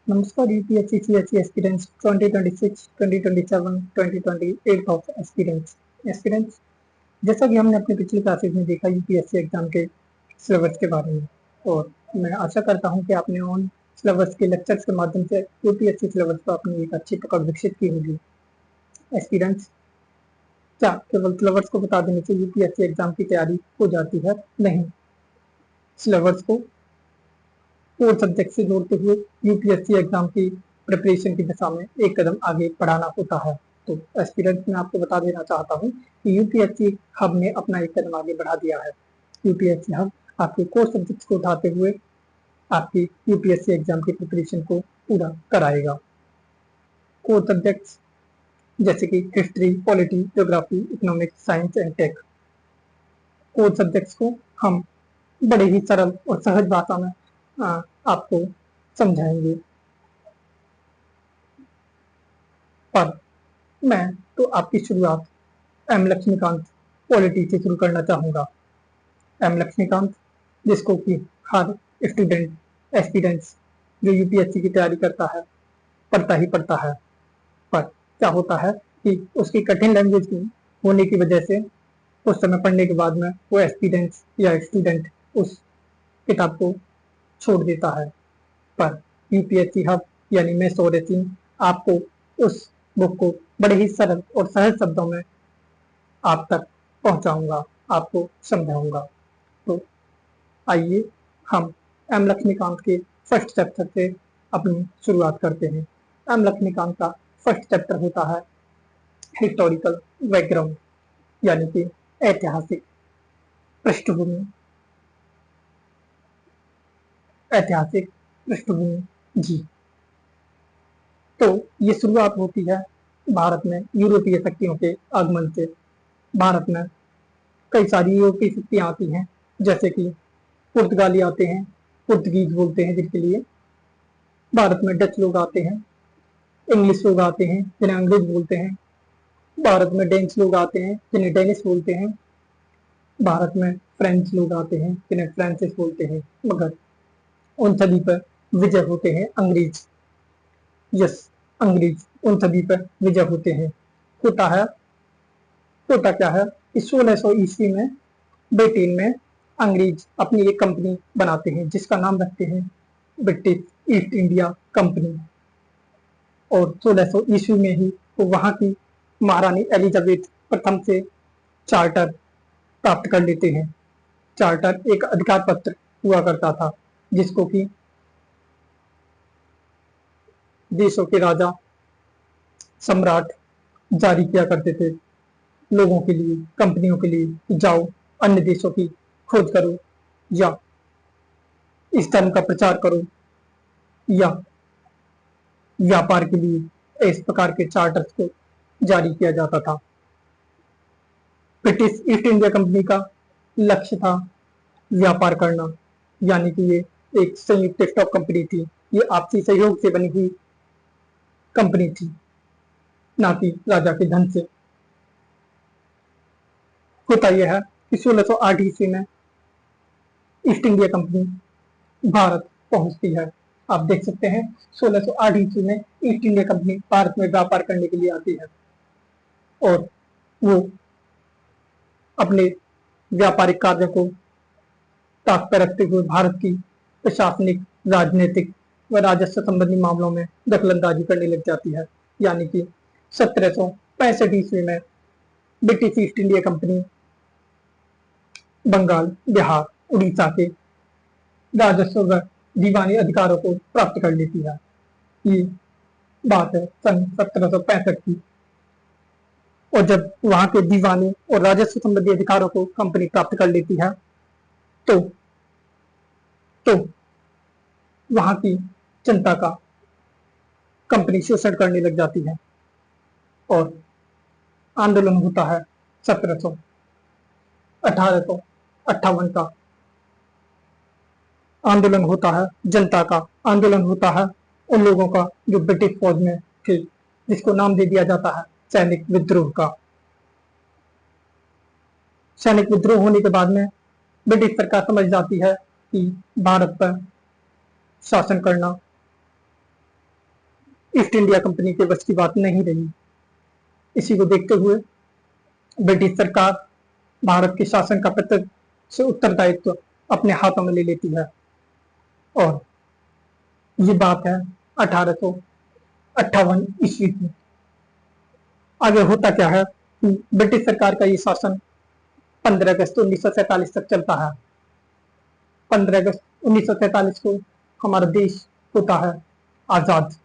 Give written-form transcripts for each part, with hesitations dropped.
नमस्कार UPSC CSC aspirants 2026, 2027, 2028 of aspirants aspirants जैसा कि हमने अपने पिछले क्लासेज में देखा यूपीएससी एग्जाम के सिलेबस के बारे में, और मैं आशा करता हूं कि आपने ऑन सिलेबस के लेक्चर्स के माध्यम से यूपीएससी सिलेबस पर अपनी एक अच्छी पकड़ विकसित की होगी। एस्पिरेंट्स, क्या केवल सिलेबस को बता देने से यूपीएससी एग्जाम की तैयारी हो जाती है? नहीं, सिलेबस को कोर सब्जेक्ट से जोड़ते हुए यूपीएससी एग्जाम की प्रिपरेशन की दिशा में एक कदम आगे बढ़ाना होता है। तो एस्पिरेंट्स, मैं आपको बता देना चाहता हूं कि यूपीएससी हब ने अपना एक कदम आगे बढ़ा दिया है। यूपीएससी हब आपके कोर सब्जेक्ट्स को उठाते हुए आपकी यूपीएससी एग्जाम की प्रिपरेशन को पूरा कराएगा। कोर सब्जेक्ट्स जैसे कि history, polity, geography, economics, science and tech, core subjects को हम बड़े ही सरल और सहज भाषा में आपको समझाएंगे। पर मैं तो आपकी शुरुआत एम लक्ष्मीकांत पॉलिटी से शुरू करना चाहूँगा। एम लक्ष्मीकांत, जिसको कि हर स्टूडेंट एस्पिरेंट्स जो यूपीएससी की तैयारी करता है पढ़ता ही पढ़ता है, पर क्या होता है कि उसकी कठिन लैंग्वेज होने की वजह से उस समय पढ़ने के बाद में वो एस्पिरेंट्स या स्टूडेंट उस किताब को छोड़ देता है। पर यूपीएससी हब यानी मैं सोरेसिन आपको उस बुक को बड़े ही सरल और सहज शब्दों में आप तक पहुंचाऊंगा, आपको समझाऊंगा। तो आइए हम एम लक्ष्मीकांत के फर्स्ट चैप्टर से अपनी शुरुआत करते हैं। एम लक्ष्मीकांत का फर्स्ट चैप्टर होता है हिस्टोरिकल बैकग्राउंड, यानी कि ऐतिहासिक पृष्ठभूमि। ऐतिहासिक पृष्ठभूमि जी। तो ये शुरुआत होती है भारत में यूरोपीय शक्तियों के आगमन से। भारत में कई सारी यूरोपीय शक्तियां आती हैं, जैसे कि पुर्तगाली आते हैं, पुर्तगीज बोलते हैं जिनके लिए। भारत में डच लोग आते हैं, इंग्लिश लोग आते हैं जिन्हें अंग्रेज बोलते हैं। भारत में डेंच लोग आते हैं जिन्हें डेनिश बोलते हैं। भारत में फ्रेंच लोग आते हैं जिन्हें फ्रांसिस बोलते हैं। मगर उन सभी पर विजय होते हैं अंग्रेज। यस, अंग्रेज उन सभी पर विजय होते हैं। होता क्या है कि 1600 ईस्वी में ब्रिटेन में अंग्रेज अपनी एक कंपनी बनाते हैं जिसका नाम रखते हैं ब्रिटिश ईस्ट इंडिया कंपनी। और 1600 ईस्वी में ही वो वहां की महारानी एलिजाबेथ प्रथम से चार्टर प्राप्त कर लेते हैं। चार्टर एक अधिकार पत्र हुआ करता था जिसको कि देशों के राजा, सम्राट जारी किया करते थे लोगों के लिए, कंपनियों के लिए, जाओ अन्य देशों की खोज करो या इस धर्म का प्रचार करो या व्यापार के लिए। इस प्रकार के चार्टर्स को जारी किया जाता था। ब्रिटिश ईस्ट इंडिया कंपनी का लक्ष्य था व्यापार करना, यानी कि ये एक संयुक्त स्टॉक कंपनी थी। ये आपसी सहयोग से बनी हुई कंपनी थी, ना कि राजा के धन से। होता यह है कि 1608 ईस्वी में ईस्ट इंडिया कंपनी भारत पहुंचती है। आप देख सकते हैं 1608 ईस्वी में ईस्ट इंडिया कंपनी भारत में व्यापार करने के लिए आती है और वो अपने व्यापारिक कार्य को ताक पर रखते हुए भारत की प्रशासनिक, राजनीतिक व राजस्व संबंधी मामलों में दखलंदाजी करने लग जाती है। यानी कि 1765 ईस्वी में British East India company Bengal, Bihar, Orissa के राजस्व व दीवानी अधिकारों को प्राप्त कर लेती है। ये बात है सन 1765 की। और जब वहां के दीवानी और राजस्व संबंधी अधिकारों को कंपनी प्राप्त कर लेती है तो वहां की जनता का कंपनी शोषण करने लग जाती है और आंदोलन होता है 1858 का आंदोलन होता है, जनता का आंदोलन होता है उन लोगों का जो ब्रिटिश फौज में थे, जिसको नाम दे दिया जाता है सैनिक विद्रोह का। सैनिक विद्रोह होने के बाद में ब्रिटिश सरकार समझ जाती है कि भारत पर शासन करना ईस्ट इंडिया कंपनी के बस की बात नहीं रही। इसी को देखते हुए ब्रिटिश सरकार भारत के शासन का प्रत्यक्ष उत्तरदायित्व अपने हाथों में ले लेती है। और ये बात है 1858 ईस्वी की। आगे होता क्या है कि ब्रिटिश सरकार का ये शासन 15 अगस्त 1947 तक चलता है। 15 अगस्त 1947 को हमारा देश होता है आजाद।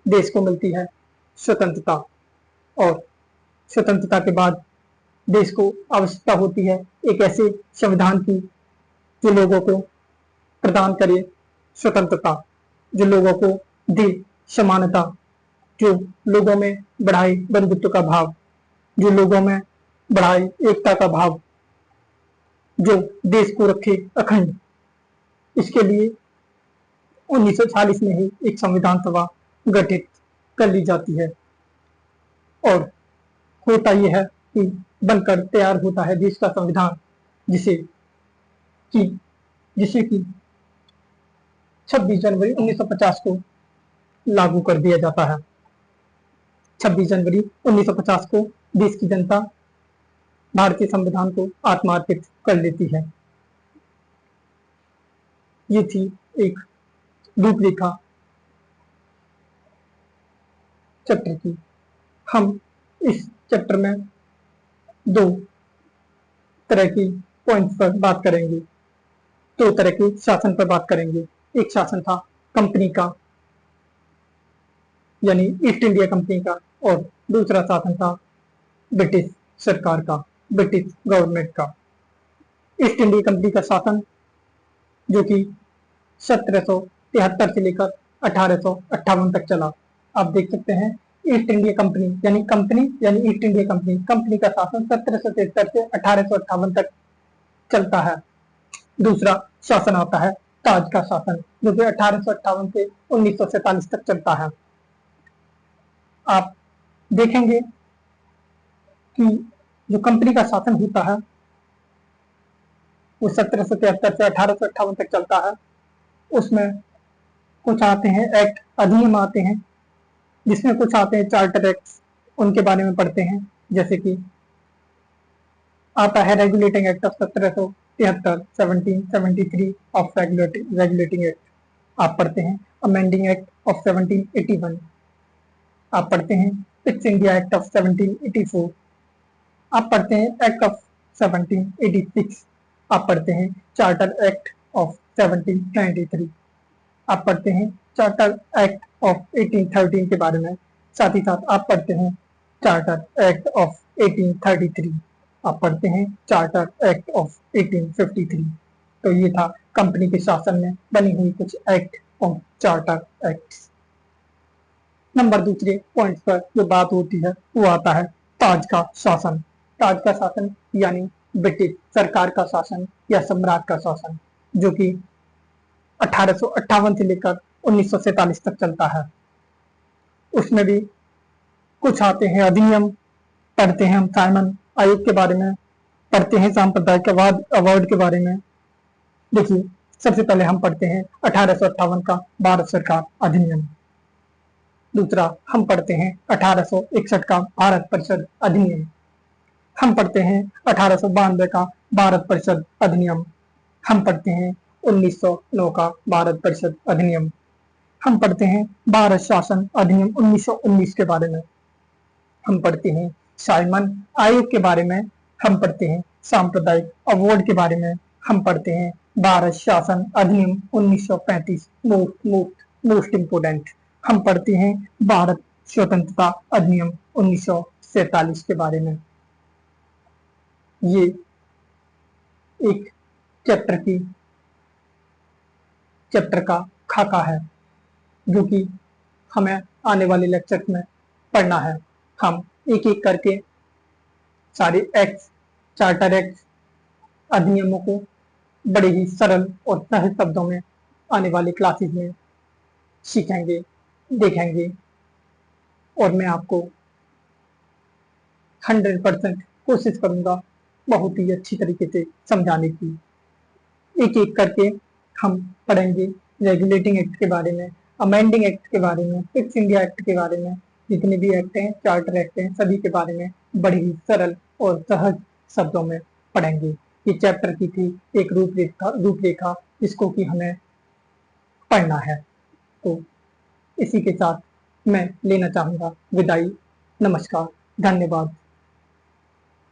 देश को मिलती है स्वतंत्रता और स्वतंत्रता के बाद देश को आवश्यकता होती है एक ऐसे संविधान की जो लोगों को प्रदान करे स्वतंत्रता, जो लोगों को दे समानता, जो लोगों में बढ़ाए बंधुत्व का भाव, जो लोगों में बढ़ाए एकता का भाव, जो देश को रखे अखंड। इसके लिए 1940 में ही एक संविधान सभा गठित कर ली जाती है और होता यह है कि बनकर तैयार होता है देश का संविधान, जिसे कि 26 जनवरी 1950 को लागू कर दिया जाता है। 26 जनवरी 1950 को देश की जनता भारतीय संविधान को आत्मार्पित कर लेती है। ये थी एक रूपरेखा चैप्टर की। हम इस चैप्टर में दो तरह की पॉइंट्स पर बात करेंगे, दो तरह के शासन पर बात करेंगे। एक शासन था कंपनी का, यानी ईस्ट इंडिया कंपनी का, और दूसरा शासन था ब्रिटिश सरकार का, ब्रिटिश गवर्नमेंट का। ईस्ट इंडिया कंपनी का शासन जो कि 1773 से लेकर 1858 तक चला। आप देख सकते हैं ईस्ट इंडिया कंपनी यानी ईस्ट इंडिया कंपनी का शासन 1773 से 1858 तक चलता है। दूसरा शासन आता है ताज का शासन, जो कि 1858 से 1947 तक चलता है। आप देखेंगे कि जो कंपनी का शासन होता है वो 1773 से 1858 तक चलता है। उसमें कुछ आते हैं एक्ट, अधिनियम आते हैं, जिसमें कुछ आते हैं चार्टर एक्ट, उनके बारे में पढ़ते हैं। जैसे कि आता है regulating act of 1773, 1773 of regulating act आप पढ़ते हैं। अमेंडिंग एक्ट ऑफ 1781 आप पढ़ते हैं। ईस्ट इंडिया एक्ट ऑफ 1784 आप पढ़ते हैं। एक्ट ऑफ 1786 आप पढ़ते हैं। चार्टर एक्ट ऑफ 1793 आप पढ़ते हैं। चार्टर एक्ट ऑफ 1813 के बारे में। साथ ही साथ आप पढ़ते हैं चार्टर एक्ट ऑफ 1833, आप पढ़ते हैं चार्टर एक्ट ऑफ 1853। तो ये था कंपनी के शासन में बनी हुई कुछ एक्ट और चार्टर एक्ट। नंबर दूसरे पॉइंट पर जो बात होती है वो आता है ताज का शासन। ताज का शासन यानी ब्रिटिश सरकार का शासन या सम्राट का शासन, जो कि 1858 से लेकर 1947 तक चलता है। उसमें भी कुछ आते हैं अधिनियम, पढ़ते हैं हम साइमन आयोग के बारे में, पढ़ते हैं सांप्रदायिक अवार्ड के बारे में। देखिए, सबसे पहले हम पढ़ते हैं 1858 का भारत सरकार अधिनियम। दूसरा हम पढ़ते हैं 1861 का भारत परिषद अधिनियम। हम पढ़ते हैं 1892 का भारत परिषद अधिनियम। हम पढ़ते हैं 1909 का भारत परिषद अधिनियम। हम पढ़ते हैं भारत शासन अधिनियम 1919 के बारे में। हम पढ़ते हैं साइमन आयोग के बारे में। हम पढ़ते हैं सांप्रदायिक अवार्ड के बारे में। हम पढ़ते हैं भारत शासन अधिनियम 1935 मोस्ट इम्पोर्टेंट। हम पढ़ते हैं भारत स्वतंत्रता अधिनियम 1947 के बारे में। ये एक चैप्टर का खाका है, जो कि हमें आने वाले लेक्चर में पढ़ना है। हम एक एक करके सारे एक्ट, चार्टर एक्ट, अधिनियमों को बड़े ही सरल और सहज शब्दों में आने वाले क्लासेस में सीखेंगे, देखेंगे, और मैं आपको 100% कोशिश करूंगा बहुत ही अच्छी तरीके से समझाने की। एक एक करके हम पढ़ेंगे रेगुलेटिंग एक्ट के बारे में, अमेंडिंग एक्ट के बारे में, फिक्स इंडिया एक्ट के बारे में, जितने भी एक्ट हैं, चार्टर एक्ट हैं, सभी के बारे में बड़े ही सरल और सहज शब्दों में पढ़ेंगे। ये चैप्टर की थी एक रूपरेखा जिसको कि हमें पढ़ना है। तो इसी के साथ मैं लेना चाहूंगा विदाई। नमस्कार, धन्यवाद।